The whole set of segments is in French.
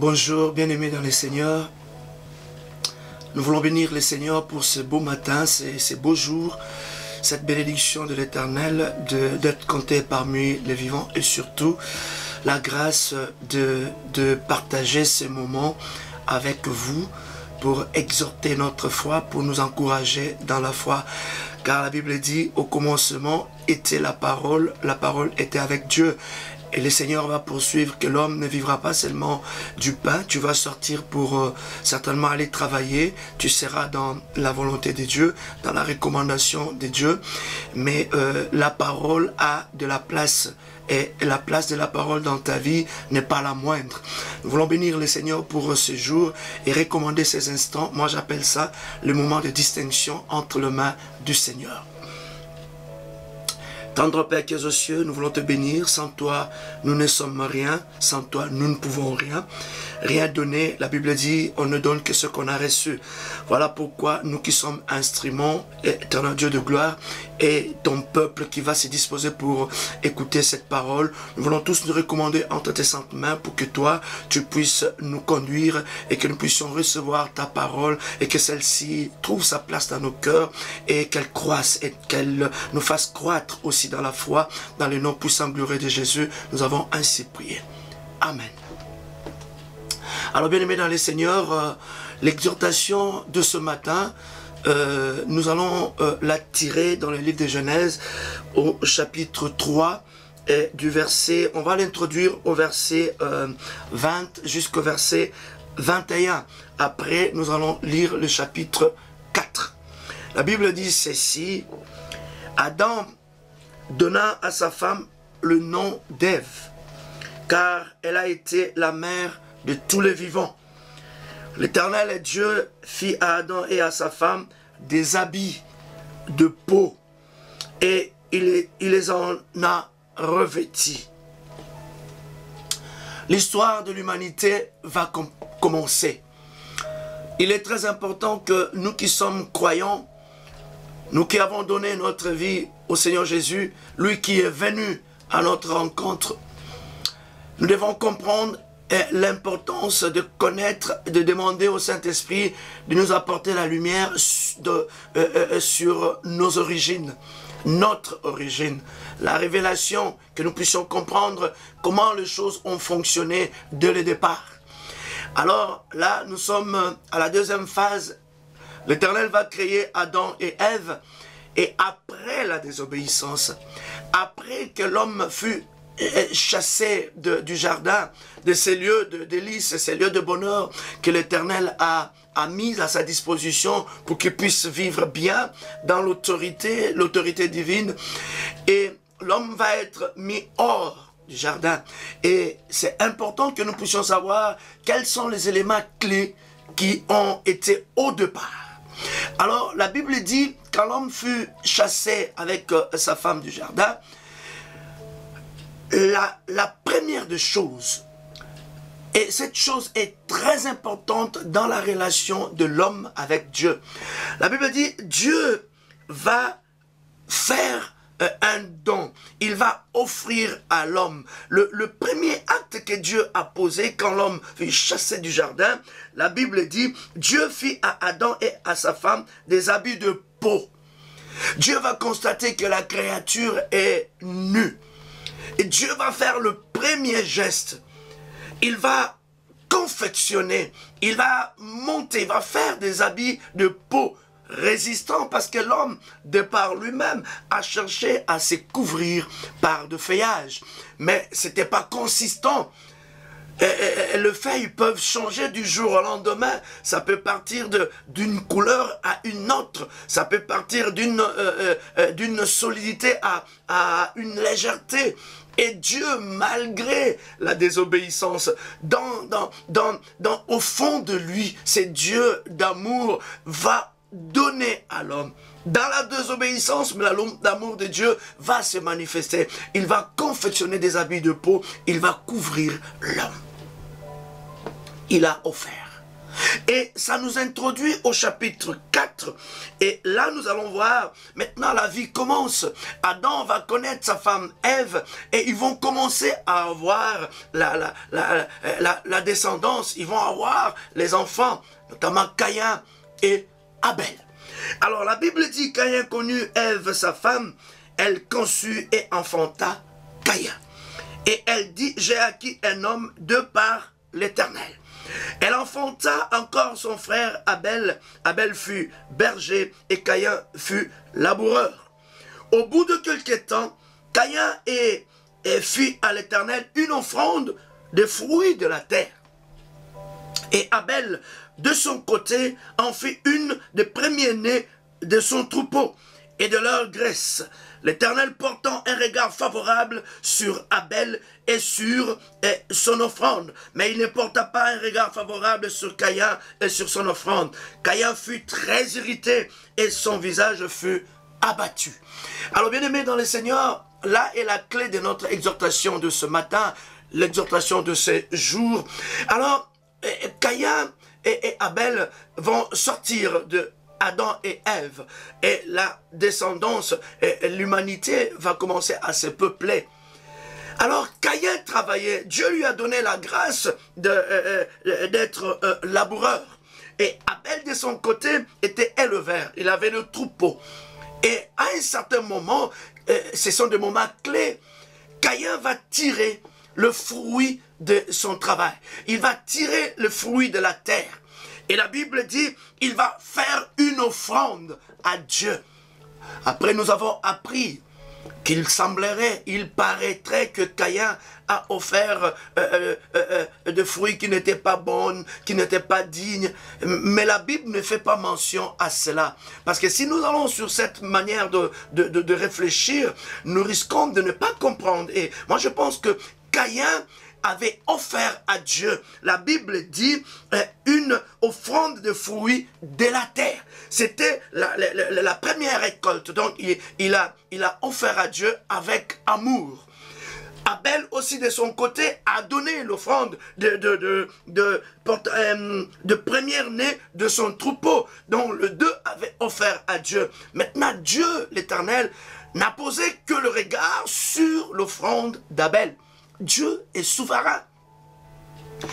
Bonjour, bien-aimés dans le Seigneur. Nous voulons bénir le Seigneur pour ce beau matin, ces beaux jours, cette bénédiction de l'Éternel d'être compté parmi les vivants et surtout la grâce de partager ces moments avec vous pour exhorter notre foi, pour nous encourager dans la foi. Car la Bible dit, au commencement était la parole était avec Dieu. Et le Seigneur va poursuivre que l'homme ne vivra pas seulement du pain. Tu vas sortir pour certainement aller travailler. Tu seras dans la volonté de Dieu, dans la recommandation de Dieu. Mais la parole a de la place. Et la place de la parole dans ta vie n'est pas la moindre. Nous voulons bénir le Seigneur pour ce jour et recommander ces instants. Moi, j'appelle ça le moment de distinction entre les mains du Seigneur. Tendre Père qui es aux cieux, nous voulons te bénir. Sans toi, nous ne sommes rien. Sans toi, nous ne pouvons rien. Rien donner. La Bible dit, on ne donne que ce qu'on a reçu. Voilà pourquoi nous qui sommes instruments, éternel Dieu de gloire, et ton peuple qui va se disposer pour écouter cette parole, nous voulons tous nous recommander entre tes saintes mains pour que toi, tu puisses nous conduire et que nous puissions recevoir ta parole et que celle-ci trouve sa place dans nos cœurs et qu'elle croisse et qu'elle nous fasse croître aussi dans la foi, dans le nom puissant glorieux de Jésus. Nous avons ainsi prié. Amen. Alors bien aimés dans les Seigneurs, l'exhortation de ce matin, nous allons la tirer dans le livre de Genèse au chapitre 3 et du verset, on va l'introduire au verset 20 jusqu'au verset 21. Après, nous allons lire le chapitre 4. La Bible dit ceci: Adam donna à sa femme le nom d'Ève, car elle a été la mère de tous les vivants. L'Éternel Dieu fit à Adam et à sa femme des habits de peau et il les en a revêtis. L'histoire de l'humanité va commencer. Il est très important que nous qui sommes croyants, nous qui avons donné notre vie au Seigneur Jésus, lui qui est venu à notre rencontre, nous devons comprendre l'importance de connaître, de demander au Saint-Esprit de nous apporter la lumière sur nos origines, notre origine, la révélation, que nous puissions comprendre comment les choses ont fonctionné dès le départ. Alors là, nous sommes à la deuxième phase. L'Éternel va créer Adam et Ève, et après la désobéissance, après que l'homme fut chassé du jardin, de ces lieux de délices, ces lieux de bonheur que l'Éternel a mis à sa disposition pour qu'il puisse vivre bien dans l'autorité divine. Et l'homme va être mis hors du jardin. Et c'est important que nous puissions savoir quels sont les éléments clés qui ont été au départ. Alors, la Bible dit, quand l'homme fut chassé avec sa femme du jardin, la première des choses, et cette chose est très importante dans la relation de l'homme avec Dieu. La Bible dit, Dieu va faire un don. Il va offrir à l'homme. Le premier acte que Dieu a posé quand l'homme fut chassé du jardin, la Bible dit, Dieu fit à Adam et à sa femme des habits de peau. Dieu va constater que la créature est nue. Et Dieu va faire le premier geste. Il va confectionner, il va monter, il va faire des habits de peau résistants parce que l'homme, de par lui-même, a cherché à se couvrir par de feuillage. Mais ce n'était pas consistant. Les feuilles peuvent changer du jour au lendemain. Ça peut partir d'une couleur à une autre. Ça peut partir d'une solidité à une légèreté. Et Dieu, malgré la désobéissance, au fond de lui, c'est Dieu d'amour, va donner à l'homme. Dans la désobéissance, mais l'amour de Dieu va se manifester. Il va confectionner des habits de peau. Il va couvrir l'homme. Il a offert. Et ça nous introduit au chapitre 4. Et là, nous allons voir, maintenant la vie commence. Adam va connaître sa femme Ève et ils vont commencer à avoir la descendance. Ils vont avoir les enfants, notamment Caïn et Abel. Alors la Bible dit, Caïn connut Ève, sa femme, elle conçut et enfanta Caïn. Et elle dit, j'ai acquis un homme de par l'Éternel. Elle enfanta encore son frère Abel. Abel fut berger et Caïn fut laboureur. Au bout de quelques temps, Caïn fit à l'Éternel une offrande des fruits de la terre. Et Abel, de son côté, en fit une des premiers-nés de son troupeau et de leur graisse. L'Éternel portant un regard favorable sur Abel et sur son offrande. Mais il ne porta pas un regard favorable sur Caïn et sur son offrande. Caïn fut très irrité et son visage fut abattu. Alors bien aimés dans le Seigneur, là est la clé de notre exhortation de ce matin, l'exhortation de ces jours. Alors, Caïn et Abel vont sortir de Adam et Ève, et la descendance, l'humanité va commencer à se peupler. Alors Caïn travaillait, Dieu lui a donné la grâce d'être laboureur. Et Abel de son côté était éleveur, il avait le troupeau. Et à un certain moment, ce sont des moments clés, Caïn va tirer le fruit de son travail. Il va tirer le fruit de la terre. Et la Bible dit, il va faire une offrande à Dieu. Après, nous avons appris qu'il semblerait, il paraîtrait que Caïn a offert des fruits qui n'étaient pas bons, qui n'étaient pas dignes. Mais la Bible ne fait pas mention à cela. Parce que si nous allons sur cette manière de réfléchir, nous risquons de ne pas comprendre. Et moi, je pense que Caïn avait offert à Dieu, la Bible dit, une offrande de fruits de la terre. C'était la première récolte. Donc, il a offert à Dieu avec amour. Abel aussi de son côté a donné l'offrande de première-né de son troupeau. Donc, les deux avaient offert à Dieu. Maintenant, Dieu, l'Éternel, n'a posé que le regard sur l'offrande d'Abel. Dieu est souverain.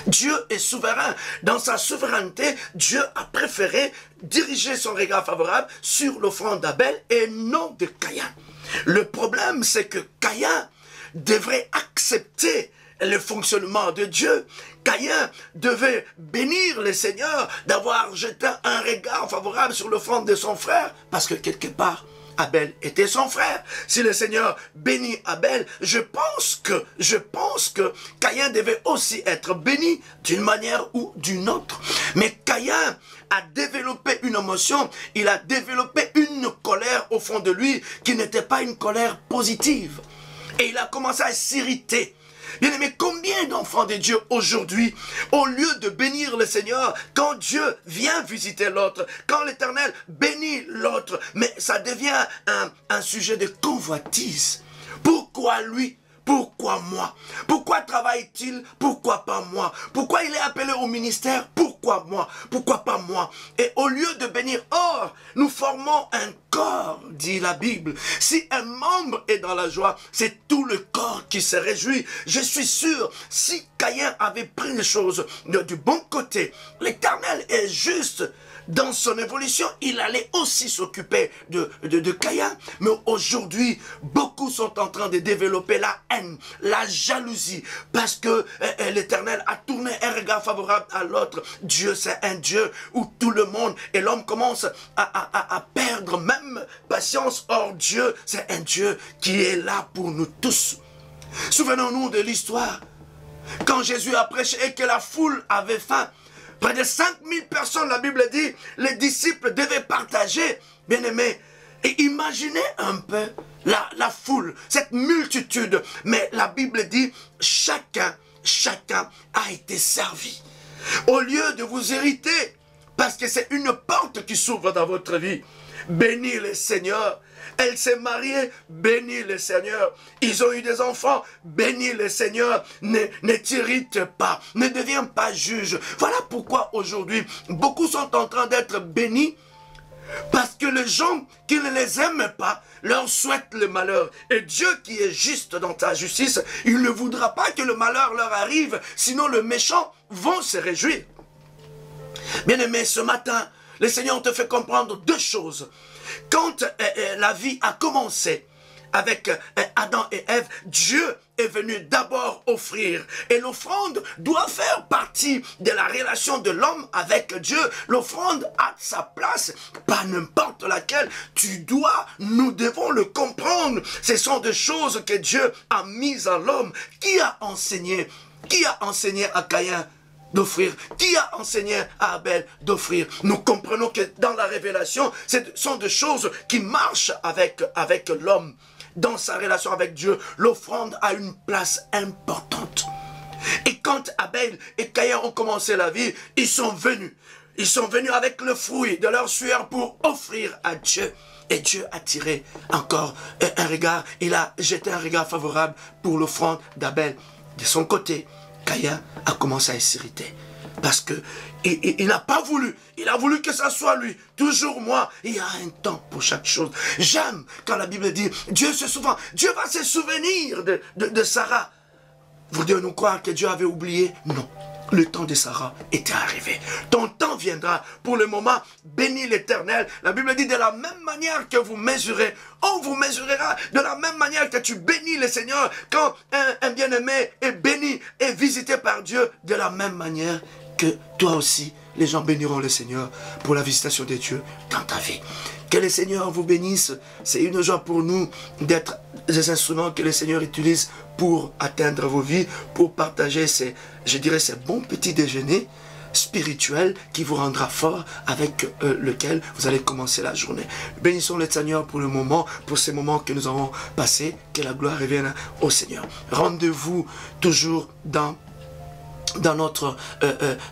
Dieu est souverain. Dans sa souveraineté, Dieu a préféré diriger son regard favorable sur l'offrande d'Abel et non de Caïn. Le problème, c'est que Caïn devrait accepter le fonctionnement de Dieu. Caïn devait bénir le Seigneur d'avoir jeté un regard favorable sur l'offrande de son frère, parce que quelque part, Abel était son frère. Si le Seigneur bénit Abel, je pense que Caïn devait aussi être béni d'une manière ou d'une autre. Mais Caïn a développé une émotion, il a développé une colère au fond de lui qui n'était pas une colère positive. Et il a commencé à s'irriter. Bien aimé, combien d'enfants de Dieu aujourd'hui, au lieu de bénir le Seigneur, quand Dieu vient visiter l'autre, quand l'Éternel bénit l'autre, mais ça devient un sujet de convoitise. Pourquoi lui? Pourquoi moi? Pourquoi travaille-t-il? Pourquoi pas moi? Pourquoi il est appelé au ministère? Pourquoi moi? Pourquoi pas moi? Et au lieu de bénir, nous formons un corps, dit la Bible. Si un membre est dans la joie, c'est tout le corps qui se réjouit. Je suis sûr, si Caïn avait pris les choses du bon côté, l'Éternel est juste. Dans son évolution, il allait aussi s'occuper de Caïn. Mais aujourd'hui, beaucoup sont en train de développer la haine, la jalousie, parce que l'Éternel a tourné un regard favorable à l'autre. Dieu, c'est un Dieu où tout le monde et l'homme commence à perdre même patience. Or, Dieu, c'est un Dieu qui est là pour nous tous. Souvenons-nous de l'histoire. Quand Jésus a prêché et que la foule avait faim, près de 5000 personnes, la Bible dit, les disciples devaient partager, bien aimés. Et imaginez un peu la foule, cette multitude. Mais la Bible dit, chacun a été servi. Au lieu de vous irriter, parce que c'est une porte qui s'ouvre dans votre vie, bénis le Seigneur. Elle s'est mariée, bénis le Seigneur. Ils ont eu des enfants, bénis le Seigneur. Ne t'irrite pas, ne deviens pas juge. Voilà pourquoi aujourd'hui, beaucoup sont en train d'être bénis, parce que les gens qui ne les aiment pas leur souhaitent le malheur. Et Dieu qui est juste dans sa justice, il ne voudra pas que le malheur leur arrive, sinon les méchants vont se réjouir. Bien-aimé, ce matin, le Seigneur te fait comprendre deux choses. Quand la vie a commencé avec Adam et Ève, Dieu est venu d'abord offrir. Et l'offrande doit faire partie de la relation de l'homme avec Dieu. L'offrande a sa place, pas n'importe laquelle. Nous devons le comprendre. Ce sont des choses que Dieu a mises en l'homme. Qui a enseigné à Caïn d'offrir? Qui a enseigné à Abel d'offrir? Nous comprenons que dans la révélation, ce sont des choses qui marchent avec l'homme. Dans sa relation avec Dieu, l'offrande a une place importante. Et quand Abel et Caïn ont commencé la vie, ils sont venus. Ils sont venus avec le fruit de leur sueur pour offrir à Dieu. Et Dieu a tiré encore un regard. Il a jeté un regard favorable pour l'offrande d'Abel. De son côté, Caïn a commencé à s'irriter. Parce que il n'a pas voulu. Il a voulu que ça soit lui. Toujours moi. Il y a un temps pour chaque chose. J'aime quand la Bible dit, Dieu va se souvenir de Sarah. Vous devez nous croire que Dieu avait oublié? Non. Le temps de Sarah était arrivé. Ton temps viendra. Pour le moment, bénis l'Éternel. La Bible dit, de la même manière que vous mesurez, on vous mesurera. De la même manière que tu bénis le Seigneur, quand un bien-aimé est béni et visité par Dieu, de la même manière que toi aussi, les gens béniront le Seigneur pour la visitation de Dieu dans ta vie. Que le Seigneur vous bénisse. C'est une joie pour nous d'être des instruments que le Seigneur utilise pour atteindre vos vies, pour partager ces bons petits déjeuners spirituels qui vous rendra fort, avec lequel vous allez commencer la journée. Bénissons le Seigneur pour le moment, pour ces moments que nous avons passés. Que la gloire revienne au Seigneur. Rendez-vous toujours dans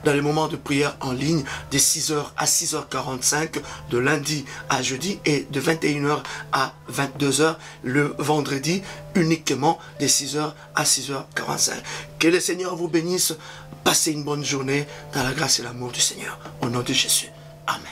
les moments de prière en ligne de 6h à 6h45 de lundi à jeudi et de 21h à 22h le vendredi, uniquement de 6h à 6h45. Que le Seigneur vous bénisse. Passez une bonne journée dans la grâce et l'amour du Seigneur. Au nom de Jésus. Amen.